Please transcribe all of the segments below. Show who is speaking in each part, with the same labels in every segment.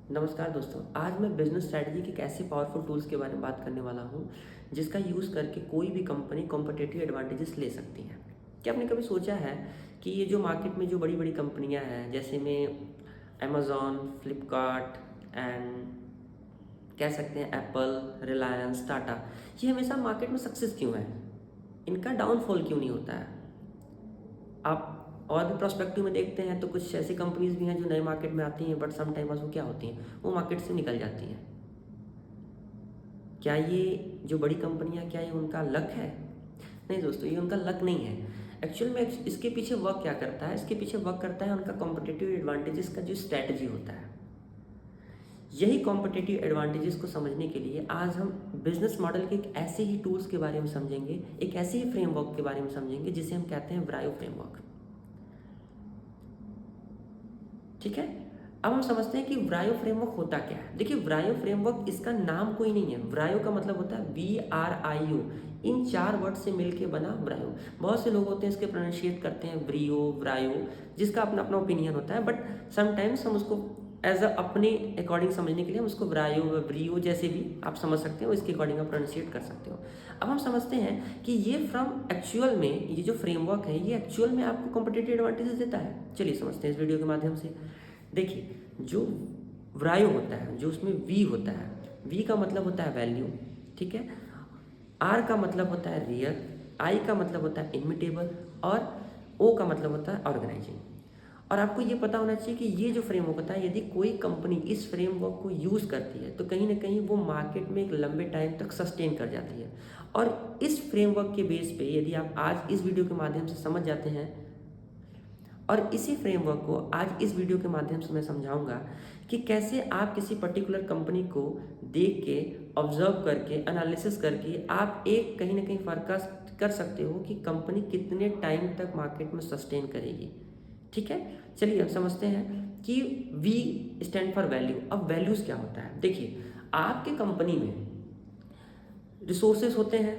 Speaker 1: नमस्कार दोस्तों, आज मैं बिजनेस स्ट्रैटेजी के एक ऐसे पावरफुल टूल्स के बारे में बात करने वाला हूँ जिसका यूज़ करके कोई भी कंपनी कॉम्पिटिटिव एडवांटेजेस ले सकती है। क्या आपने कभी सोचा है कि ये जो मार्केट में जो बड़ी बड़ी कंपनियाँ हैं जैसे में अमेज़ॉन, फ्लिपकार्ट एंड कह सकते हैं एप्पल, रिलायंस, टाटा, ये हमेशा मार्केट में सक्सेस क्यों है? इनका डाउनफॉल क्यों नहीं होता है? आप और भी प्रोस्पेक्टिव में देखते हैं तो कुछ ऐसी कंपनीज भी हैं जो नए मार्केट में आती हैं, बट सम टाइम वो क्या होती हैं, वो मार्केट से निकल जाती हैं। क्या ये जो बड़ी कंपनियां, क्या ये उनका लक है? नहीं दोस्तों, ये उनका लक नहीं है। एक्चुअल में इसके पीछे वर्क क्या करता है? इसके पीछे वर्क करता है उनका कॉम्पिटिटिव एडवांटेजेस का जो स्ट्रैटेजी होता है। यही कॉम्पिटिटिव एडवांटेजेस को समझने के लिए आज हम बिजनेस मॉडल के एक ऐसे ही टूल्स के बारे में समझेंगे, एक ऐसे ही फ्रेमवर्क के बारे में समझेंगे जिसे हम कहते हैं व्रायो फ्रेमवर्क। ठीक है। अब हम समझते हैं कि व्रायो फ्रेमवर्क होता क्या है। देखिए, व्रायो फ्रेमवर्क इसका नाम कोई नहीं है। व्रायो का मतलब होता है VRIO, इन चार वर्ड से मिलके बना व्रायो। बहुत से लोग होते हैं इसके प्रोनाउंशिएट करते हैं व्रियो, व्रायो, जिसका अपना अपना ओपिनियन होता है, बट समटाइम्स हम उसको एज अ अपने अकॉर्डिंग समझने के लिए हम उसको व्रायो, व्रियो जैसे भी आप समझ सकते हो, इसके अकॉर्डिंग आप प्रोनाउंशिएट कर सकते हो। अब हम समझते हैं कि ये फ्रॉम एक्चुअल में, ये जो फ्रेमवर्क है ये एक्चुअल में आपको कॉम्पिटिटिव एडवांटेजेस देता है। चलिए समझते हैं इस वीडियो के माध्यम से। देखिए, जो व्रायो होता है, जो उसमें वी होता है, वी का मतलब होता है वैल्यू, ठीक है। आर का मतलब होता है रियर, आई का मतलब होता है इमिटेबल, और ओ का मतलब होता है ऑर्गेनाइजिंग। और आपको ये पता होना चाहिए कि ये जो फ्रेमवर्क होता है, यदि कोई कंपनी इस फ्रेमवर्क को यूज़ करती है तो कहीं ना कहीं वो मार्केट में एक लंबे टाइम तक सस्टेन कर जाती है। और इस फ्रेमवर्क के बेस पे यदि आप आज इस वीडियो के माध्यम से समझ जाते हैं, और इसी फ्रेमवर्क को आज इस वीडियो के माध्यम से मैं समझाऊंगा कि कैसे आप किसी पर्टिकुलर कंपनी को देख के, ऑब्जर्व करके, एनालिसिस करके आप एक कहीं ना कहीं फोरकास्ट कर सकते हो कि कंपनी कितने टाइम तक मार्केट में सस्टेन करेगी। ठीक है। चलिए हम समझते हैं कि वी स्टैंड फॉर वैल्यू। अब वैल्यूज़ क्या होता है? देखिए, आपके कंपनी में रिसोर्सेज होते हैं।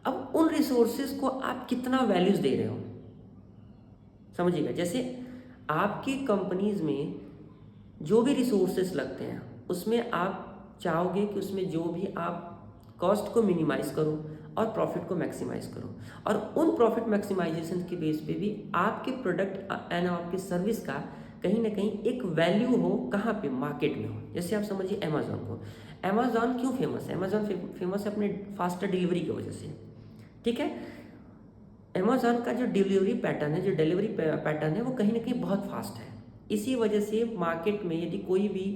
Speaker 1: अब उन रिसोर्सेज को आप कितना वैल्यूज़ दे रहे हो, समझिएगा। जैसे आपकी कंपनीज में जो भी रिसोर्सेस लगते हैं उसमें आप चाहोगे कि उसमें जो भी आप कॉस्ट को मिनिमाइज करो और प्रॉफिट को मैक्सिमाइज करो, और उन प्रॉफिट मैक्सिमाइजेशन के बेस पे भी आपके प्रोडक्ट एंड आपके सर्विस का कहीं ना कहीं एक वैल्यू हो, कहाँ पे? मार्केट में हो। जैसे आप समझिए अमेजोन को। अमेजोन क्यों फेमस है? अमेजोन फेमस है अपने फास्टर डिलीवरी की वजह से। ठीक है। अमेज़न का जो डिलीवरी पैटर्न है, जो डिलीवरी पैटर्न है, वो कहीं ना कहीं बहुत फास्ट है। इसी वजह से मार्केट में यदि कोई भी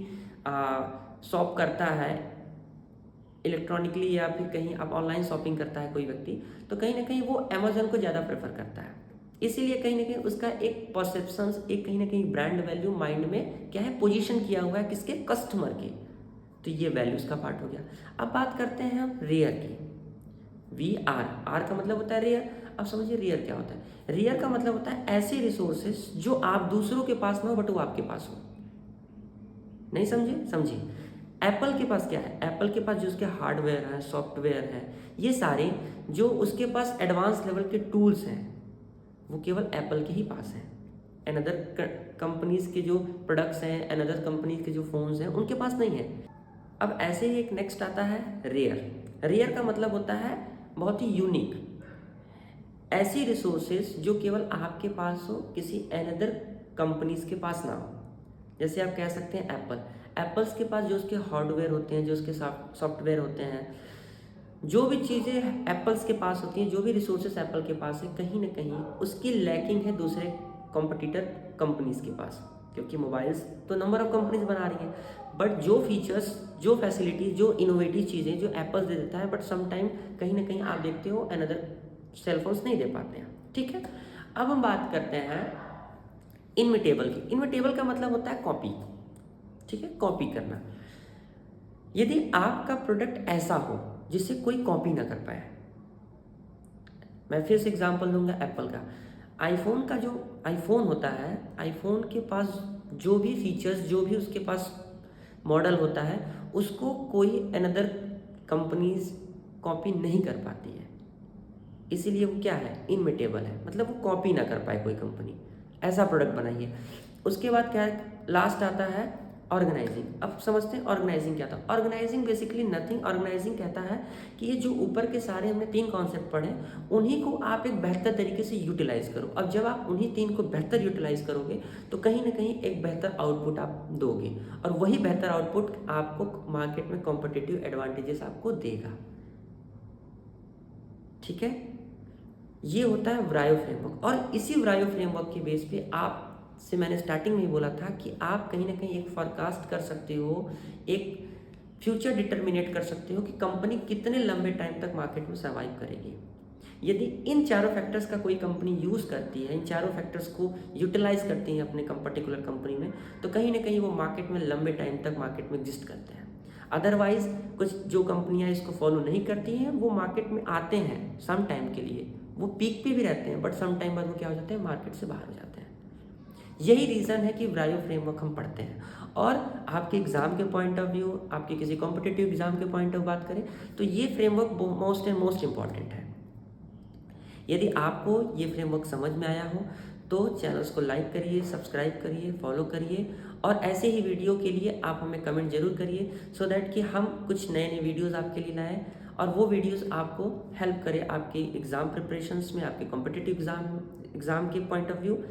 Speaker 1: शॉप करता है इलेक्ट्रॉनिकली, या फिर कहीं आप ऑनलाइन शॉपिंग करता है कोई व्यक्ति, तो कहीं ना कहीं वो अमेज़न को ज़्यादा प्रेफर करता है। इसीलिए कहीं ना कहीं उसका एक परसेप्शंस, एक कहीं ना कहीं ब्रांड वैल्यू माइंड में क्या है, पोजीशन किया हुआ है, किसके? कस्टमर के। तो ये वैल्यूज़ का पार्ट हो गया। अब बात करते हैं हम रेयर की। VRR, आर का मतलब होता है रेयर। अब समझिए रेयर क्या होता है। रेयर का मतलब होता है ऐसे रिसोर्सेस जो आप दूसरों के पास ना हो बट वो आपके पास हो। नहीं समझे? समझिए, एप्पल के पास क्या है? एप्पल के पास जो उसके हार्डवेयर है, सॉफ्टवेयर है, ये सारे जो उसके पास एडवांस लेवल के टूल्स हैं, वो केवल एप्पल के ही पास हैं। अनदर कंपनीज के जो प्रोडक्ट्स हैं, अनदर कंपनीज के जो फोन्स हैं, उनके पास नहीं है। अब ऐसे ही एक नेक्स्ट आता है रेयर। रेयर का मतलब होता है बहुत ही यूनिक, ऐसी रिसोर्सेज जो केवल आपके पास हो, किसी अनदर कंपनीज के पास ना हो। जैसे आप कह सकते हैं एप्पल्स के पास जो उसके हार्डवेयर होते हैं, जो उसके सॉफ्टवेयर होते हैं, जो भी चीज़ें एप्पल्स के पास होती हैं, जो भी रिसोर्सेज एप्पल के पास है, कहीं ना कहीं उसकी लैकिंग है दूसरे कॉम्पिटिटर कंपनीज के पास। क्योंकि मोबाइल्स तो नंबर ऑफ कंपनीज बना रही हैं, बट जो फीचर्स, जो फैसिलिटीज, जो इनोवेटिव चीज़ें जो एप्पल्स दे देता है, बट सम टाइम कहीं ना कहीं आप देखते हो अनदर सेलफोन्स नहीं दे पाते हैं। ठीक है। अब हम बात करते हैं इनविटेबल की। इनविटेबल का मतलब होता है कॉपी। ठीक है, कॉपी करना। यदि आपका प्रोडक्ट ऐसा हो जिसे कोई कॉपी ना कर पाए, मैं फिर से एग्जांपल दूंगा एप्पल का। आईफोन का जो आईफोन होता है, आईफोन के पास जो भी फीचर्स, जो भी उसके पास मॉडल होता है, उसको कोई अनदर कंपनीज कॉपी नहीं कर पाती है। इसीलिए वो क्या है? इनमिटेबल है, मतलब वो कॉपी ना कर पाए कोई कंपनी। ऐसा प्रोडक्ट बनाइए। उसके बाद क्या है? लास्ट आता है ऑर्गेनाइजिंग। अब समझते हैं ऑर्गेनाइजिंग क्या था। ऑर्गेनाइजिंग बेसिकली नथिंग, ऑर्गेनाइजिंग कहता है कि ये जो ऊपर के सारे हमने 3 कॉन्सेप्ट पढ़े, उन्हीं को आप एक बेहतर तरीके से यूटिलाइज करो। अब जब आप उन्हीं 3 को बेहतर यूटिलाइज करोगे तो कहीं ना कहीं एक बेहतर आउटपुट आप दोगे, और वही बेहतर आउटपुट आपको मार्केट में कॉम्पिटिटिव एडवांटेजेस आपको देगा। ठीक है, ये होता है व्रायो फ्रेमवर्क। और इसी व्रायो फ्रेमवर्क के बेस पे आप से मैंने स्टार्टिंग में ही बोला था कि आप कहीं ना कहीं एक फॉरकास्ट कर सकते हो, एक फ्यूचर डिटर्मिनेट कर सकते हो कि कंपनी कितने लंबे टाइम तक मार्केट में सर्वाइव करेगी। यदि इन चारों फैक्टर्स का कोई कंपनी यूज़ करती है, इन चारों फैक्टर्स को यूटिलाइज करती है अपने पर्टिकुलर कंपनी में, तो कहीं ना कहीं वो मार्केट में लंबे टाइम तक मार्केट में एग्जिस्ट करते हैं। अदरवाइज कुछ जो कंपनियां इसको फॉलो नहीं करती हैं, वो मार्केट में आते हैं सम टाइम के लिए, वो पीक पे भी रहते हैं, बट सम टाइम बाद वो क्या हो जाते हैं, मार्केट से बाहर हो जाते हैं। यही रीज़न है कि व्रायो फ्रेमवर्क हम पढ़ते हैं। और आपके एग्ज़ाम के पॉइंट ऑफ व्यू, आपके किसी कॉम्पिटिटिव एग्जाम के पॉइंट ऑफ बात करें तो ये फ्रेमवर्क मोस्ट इंपॉर्टेंट है। यदि आपको ये फ्रेमवर्क समझ में आया हो तो चैनल्स को लाइक करिए, सब्सक्राइब करिए, फॉलो करिए, और ऐसे ही वीडियो के लिए आप हमें कमेंट जरूर करिए, सो दैट कि हम कुछ नए नए वीडियोज़ आपके लिए लाएँ और वो वीडियोज़ आपको हेल्प करें आपके एग्ज़ाम प्रिपरेशंस में, आपके कॉम्पिटिटिव एग्ज़ाम के पॉइंट ऑफ व्यू।